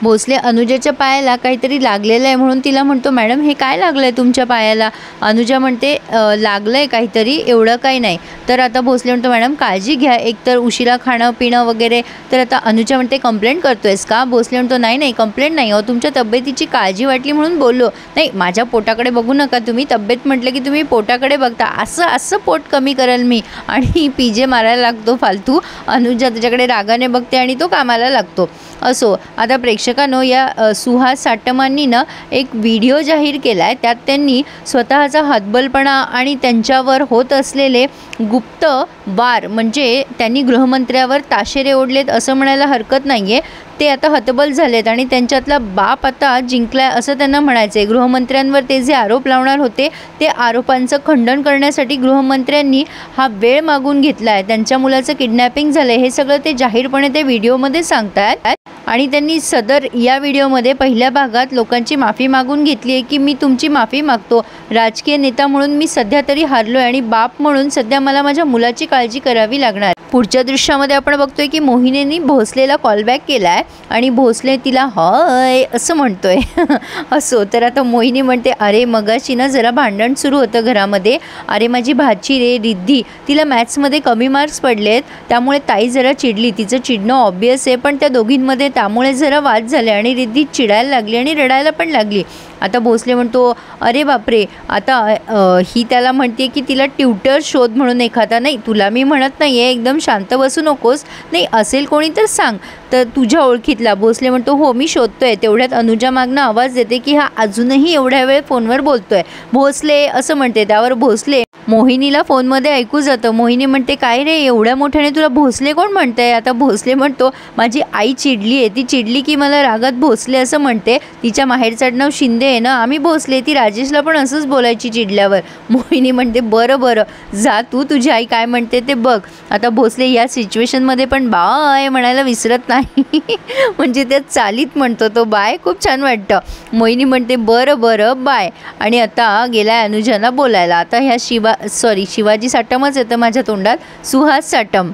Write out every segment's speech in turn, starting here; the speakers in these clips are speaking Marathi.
भोसले अनुजाच्या पायाला काहीतरी लागलेलं आहे म्हणून तिला म्हणतो, मॅडम हे काय लागलं आहे तुमच्या पायाला? अनुजा म्हणते लागलं आहे काहीतरी, एवढं काही नाही. तर आता भोसले म्हणतो, मॅडम काळजी घ्या, एकतर उशिरा खाणं पिणं वगैरे. तर आता अनुजा म्हणते, कंप्लेंट करतोयस का? भोसले म्हणतो, नाही नाही कंप्लेंट नाही हो, तुमच्या तब्येतीची काळजी वाटली म्हणून बोललो. नाही माझ्या पोटाकडे बघू नका तुम्ही, तब्येत म्हटलं की तुम्ही पोटाकडे बघता, असं पोट कमी करेल मी. आणि पीजे मारायला लागतो फालतू. अनुजा त्याच्याकडे रागाने बघते आणि तो कामाला लागतो. असो, आता प्रेक्षकांनो, या सुहास साटमांनी ना एक व्हिडिओ जाहीर केला आहे. त्यात त्यांनी स्वतःचा हतबलपणा आणि त्यांच्यावर होत असलेले गुप्त वार, म्हणजे त्यांनी गृहमंत्र्यावर ताशेरे ओढलेत असं म्हणायला हरकत नाही आहे. ते आता हतबल झालेत आणि त्यांच्यातला बाप आता जिंकलाय असं त्यांना म्हणायचं आहे. गृहमंत्र्यांवर ते जे आरोप लावणार होते ते आरोपांचं खंडन करण्यासाठी गृहमंत्र्यांनी हा वेळ मागून घेतला आहे. त्यांच्या मुलाचं किडनॅपिंग झालं हे सगळं ते जाहीरपणे ते व्हिडिओमध्ये सांगतात. आणि त्यांनी सदर या व्हिडिओमध्ये पहिल्या भागात लोकांची माफी मागून घेतली आहे की मी तुमची माफी मागतो, राजकीय नेता म्हणून मी सध्या तरी हारलो आहे आणि बाप म्हणून सध्या मला माझ्या मुलाची काळजी करावी लागणार. पुढच्या दृश्यामध्ये आपण बघतोय की मोहिनीने भोसलेला कॉलबॅक केला आहे आणि भोसले तिला हय असं म्हणतोय. असो, तर आता मोहिनी म्हणते, अरे मगाशी ना जरा भांडण सुरू होतं घरामध्ये. अरे माझी भाची रे रिद्धी, तिला मॅथ्समध्ये कमी मार्क्स पडलेत त्यामुळे ताई जरा चिडली. तिचं चिडणं ऑब्वियस आहे, पण त्या दोघींमध्ये त्यामुळे जरा वाद झाले आणि रिद्धी चिडायला लागली आणि रडायला पण लागली. आता भोसले म्हणतो, अरे बापरे. आता ही त्याला म्हणते की तिला ट्युटर शोध म्हणून एखादा. नाही तुला मी म्हणत नाही आहे, एकदम शांत बसू नकोस, नाही असेल कोणी तर सांग, तर तुझ्या ओळखीतला. भोसले म्हणतो, हो मी शोधतोय. तेवढ्यात अनुजा मागणं आवाज देते की हा अजूनही एवढ्या वेळ फोनवर बोलतोय. भोसले असं म्हणते. त्यावर भोसले मोहिनीला फोनमध्ये ऐकू जातं. मोहिनी म्हणते, काय रे एवढ्या मोठ्याने तुला भोसले कोण म्हणतंय? आता भोसले म्हणतो, माझी आई चिडली आहे, ती चिडली की मला रागात भोसले असं म्हणते. तिच्या माहेरचं आडनाव शिंदे आहे ना, आम्ही भोसले. ती राजेशला पण असंच बोलायची चिडल्यावर. मोहिनी म्हणते, बरं जा तू, तुझी आई काय म्हणते ते बघ. आता भोसले या सिच्युएशनमध्ये पण बाय म्हणायला विसरत नाही. म्हणजे त्या चालीत म्हणतो तो बाय, खूप छान वाटतं. मोहिनी म्हणते, बरं बाय. आणि आता गेलाय अनुजाला बोलायला. आता ह्या शिवाजी साटमच येतं माझ्या तोंडात, सुहास साटम.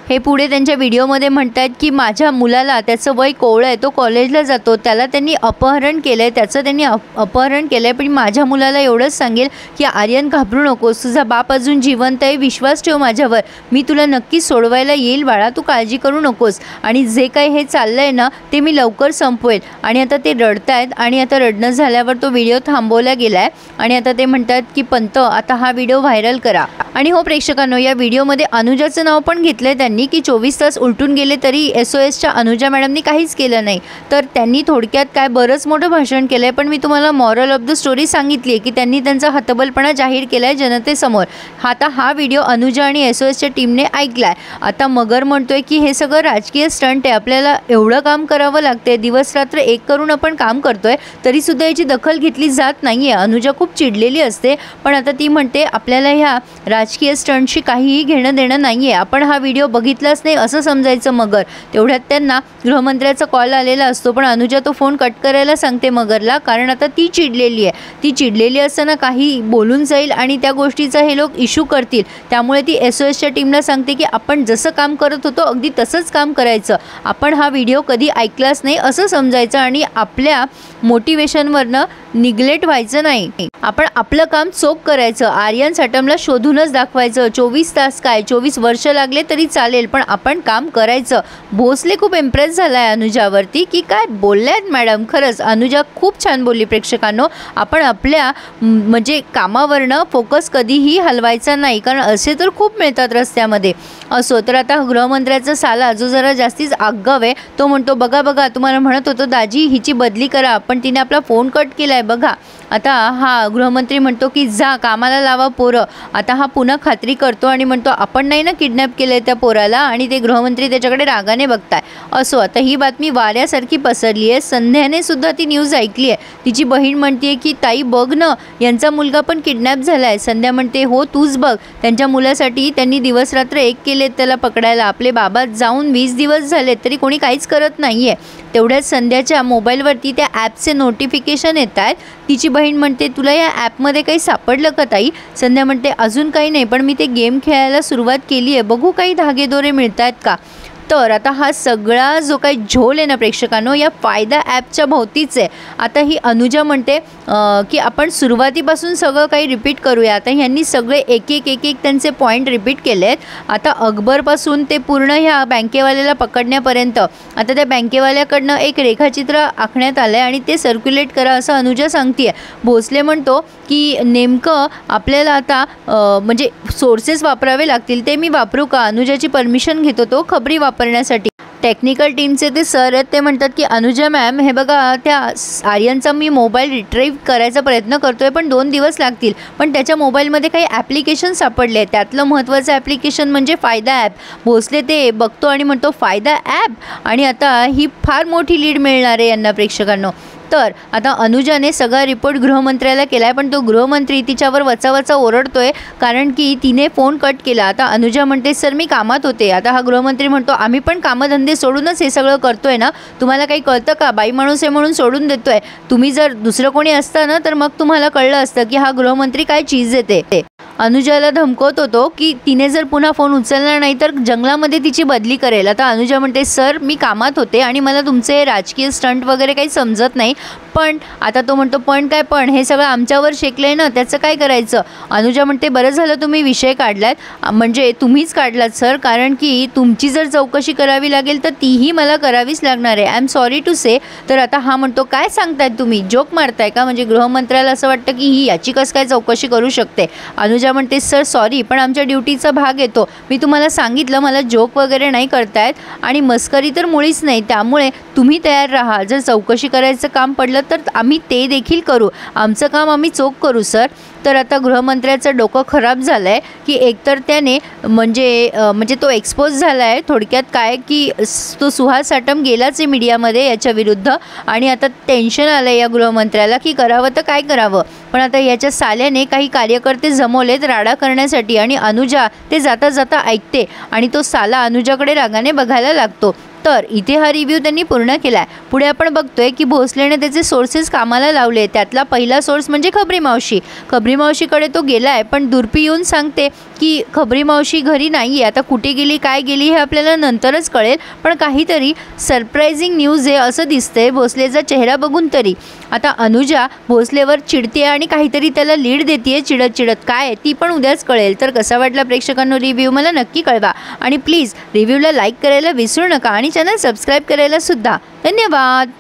हे पुढे त्यांच्या व्हिडिओमध्ये म्हणतात की माझ्या मुलाला, त्याचं वय कोवळं आहे, तो कॉलेजला जातो, त्याला त्यांनी अपहरण केलं आहे, त्याचं त्यांनी अपहरण केलं आहे. पण माझ्या मुलाला एवढंच सांगेल की आर्यन घाबरू नकोस, तुझा बाप अजून जिवंत आहे, विश्वास ठेव माझ्यावर, मी तुला नक्की सोडवायला येईल बाळा, तू काळजी करू नकोस. आणि जे काही हे चाललं आहे ना ते मी लवकर संपवेल. आणि आता ते रडत आहेत आणि आता रडणं झाल्यावर तो व्हिडिओ थांबवला गेला आहे. आणि आता ते म्हणतात की पंत आता हा व्हिडिओ व्हायरल करा. आणि हो प्रेक्षकांनो, या व्हिडिओमध्ये अनुजाचं नाव पण घेतलं आहे त्यांनी की 24 तास उलटून गेले तरी SOSच्या अनुजा मॅडमनी काहीच केलं नाही. तर त्यांनी थोडक्यात काय बरंच मोठं भाषण केलं आहे. पण मी तुम्हाला मॉरल ऑफ द स्टोरी सांगितली आहे की त्यांनी त्यांचा हतबलपणा जाहीर केला आहे जनतेसमोर. आता हा व्हिडिओ अनुजा आणि SOSच्या टीमने ऐकला आहे. आता मगर म्हणतोय की हे सगळं राजकीय स्टंट आहे, आपल्याला एवढं काम करावं लागतंय, दिवस रात्र एक करून आपण काम करतोय तरीसुद्धा याची दखल घेतली जात नाही आहे. अनुजा खूप चिडलेली असते, पण आता ती म्हणते आपल्याला ह्या राजकीय स्टंटशी काहीही घेणं देणं नाही आहे, आपण हा व्हिडिओ बघितलाच नाही असं समजायचं मगर. तेवढ्यात त्यांना गृहमंत्र्याचा कॉल आलेला असतो, पण अनुजा तो फोन कट करायला सांगते मगरला, कारण आता ती चिडलेली आहे. ती चिडलेली असताना काही बोलून जाईल आणि त्या गोष्टीचा हे लोक इश्यू करतील. त्यामुळे ती SOSच्या टीमला सांगते की आपण जसं काम करत होतो अगदी तसंच काम करायचं, आपण हा व्हिडिओ कधी ऐकलाच नाही असं समजायचं आणि आपल्या मोटिवेशनवरनं निग्लेक्ट व्हायचं नाही, आपण आपलं काम चोख करायचं, आर्यन साटमला शोधूनच दाखवायचं. 24 तास काय 24 वर्ष लागले तरी चालेल, पण आपण काम करायचं. भोसले खूप इम्प्रेस झाला आहे अनुजावरती की काय बोलल्यात मॅडम. खरंच अनुजा खूप छान बोलली प्रेक्षकांनो. आपण आपल्या म्हणजे कामावरनं फोकस कधीही हलवायचा नाही, कारण असे तर खूप मिळतात रस्त्यामध्ये. असो, तर आता गृहमंत्र्याचा साला जो जरा जास्तीच आगाव आहे तो म्हणतो, बघा तुम्हाला म्हणत होतो दाजी हिची बदली करा, पण तिने आपला फोन कट केला आहे बघा. आता हा गृहमंत्री म्हणतो की जा कामाला लावा पोरं. आता हा पुन्हा खात्री करतो आणि म्हणतो आपण नाही ना किडनॅप केलं त्या पोराला, आणि ते गृहमंत्री त्याच्याकडे रागाने बघताय. असो, आता ही बातमी वाऱ्यासारखी पसरली आहे. संध्याने सुद्धा ती न्यूज ऐकली आहे. तिची बहीण म्हणते की ताई बघ ना, यांचा मुलगा पण किडनॅप झाला आहे. संध्या म्हणते हो तूच बघ, त्यांच्या मुलासाठी त्यांनी दिवस रात्र एक केलेत त्याला पकडायला. आपले बाबा जाऊन 20 दिवस झालेत तरी कोणी काहीच करत नाही आहे. तेवढ्याच संध्याच्या मोबाईलवरती त्या ॲपचे नोटिफिकेशन येत आहेत. तिची बहीण म्हणते तुला या ॲपमध्ये काही सापडलं का ताई? संध्या म्हणते अजून काही नाही, पण मी ते गेम खेळायला सुरुवात केली आहे, बघू काही धागेदोरे मिळत आहेत का. तर आता हा सगळा जो काही झोल आहे ना प्रेक्षकांनो, या फायदा ॲपच्या भोवतीच आहे. आता ही अनुजा म्हणते की आपण सुरुवातीपासून सगळं काही रिपीट करूया. आता ह्यांनी सगळे एक एक त्यांचे पॉईंट रिपीट केले आहेत. आता अकबरपासून ते पूर्ण ह्या बँकेवाल्याला पकडण्यापर्यंत आता त्या बँकेवाल्याकडनं एक रेखाचित्र आखण्यात आलं आहे आणि ते सर्क्युलेट करा असं अनुजा सांगते आहे. भोसले म्हणतो की नेमकं आपल्याला आता म्हणजे सोर्सेस वापरावे लागतील, ते मी वापरू का? अनुजाची परमिशन घेतो तो खबरी वापरण्यासाठी. टेक्निकल टीमचे ते सर आहेत, ते म्हणतात की अनुजा मॅम हे बघा, त्या आर्यनचा मी मोबाईल रिट्रीव्ह करायचा प्रयत्न करतोय पण 2 दिवस लागतील. पण त्याच्या मोबाईलमध्ये काही ॲप्लिकेशन सापडले आहेत, त्यातलं महत्त्वाचं ॲप्लिकेशन म्हणजे फायदा ॲप. भोसले ते बघतो आणि म्हणतो फायदा ॲप, आणि आता ही फार मोठी लीड मिळणार आहे यांना प्रेक्षकांनो. तर आता अनुजाने सगळा रिपोर्ट गृहमंत्र्याला केला आहे, पण तो गृहमंत्री तिच्यावर वचावचा ओरडतोय कारण की तिने फोन कट केला. आता अनुजा म्हणते सर मी कामात होते. आता हा गृहमंत्री म्हणतो आम्ही पण कामधंदे सोडूनच हे सगळं करतोय ना, तुम्हाला काही कळतं का? बाई माणूस आहे म्हणून सोडून देतोय. तुम्ही जर दुसरं कोणी असता ना तर मग तुम्हाला कळलं असतं की हा गृहमंत्री काय चीज येते. अनुजाला धमकवत होतो की तिने जर पुन्हा फोन उचलला नाही तर जंगलामध्ये तिची बदली करेल. आता अनुजा म्हणते सर मी कामात होते आणि मला तुमचे राजकीय स्टंट वगैरे काही समजत नाही. पण आता तो म्हणतो पण काय, पण हे सगळं आमच्यावर शेकलंय ना, त्याचं काय करायचं? अनुजा म्हणते बरं झालं तुम्ही विषय काढलात, म्हणजे तुम्हीच काढलात सर, कारण की तुमची जर चौकशी करावी लागेल तर तीही मला करावीच लागणार आहे. आय एम सॉरी टू से. तर आता हा म्हणतो काय सांगतायत तुम्ही, जोक मारताय का? म्हणजे गृहमंत्र्याला असं वाटतं की ही याची कसं काय चौकशी करू शकते. अनुजा म्हणते सर सॉरी, पण आमच्या ड्युटीचा भाग येतो. मी तुम्हाला सांगितलं मला जोक वगैरे नाही करतायत आणि मस्करी तर मुळीच नाही. त्यामुळे तुम्ही तयार राहा, जर चौकशी करायचं काम पडलं तर आम्ही ते देखील करू. आमचं काम आम्ही चोख करू सर. तर आता गृहमंत्र्याचं डोकं खराब झालं आहे की एकतर त्याने म्हणजे तो एक्सपोज झाला आहे. थोडक्यात काय की तो सुहास साटम गेलाच आहे मीडियामध्ये याच्या विरुद्ध, आणि आता टेन्शन आलं आहे या गृहमंत्र्याला की करावं तर काय करावं. पण आता याच्या साल्याने काही कार्यकर्ते जमवलेत राडा करण्यासाठी, आणि अनुजा ते जाता जाता ऐकते आणि तो साला अनुजाकडे रागाने बघायला लागतो. तर इथे हा रिव्ह्यू त्यांनी पूर्ण केला आहे. पुढे आपण बघतोय की भोसलेने त्याचे सोर्सेस कामाला लावले. त्यातला पहिला सोर्स म्हणजे खबरी मावशी. खबरी मावशीकडे तो गेला आहे, पण दुर्पी येऊन सांगते की खबरी मावशी घरी नाही आहे. आता कुठे गेली काय गेली हे आपल्याला नंतरच कळेल, पण काहीतरी सरप्रायझिंग न्यूज आहे असं दिसतंय भोसलेचा चेहरा बघून तरी. आता अनुजा भोसलेवर चिडते आणि काहीतरी त्याला लीड देते चिडत चिडत. काय ती पण उद्याच कळेल. तर कसा वाटला प्रेक्षकांनो रिव्ह्यू मला नक्की कळवा, आणि प्लीज रिव्ह्यूला लाईक करायला विसरू नका आणि चॅनल सबस्क्राईब करायला सुद्धा. धन्यवाद.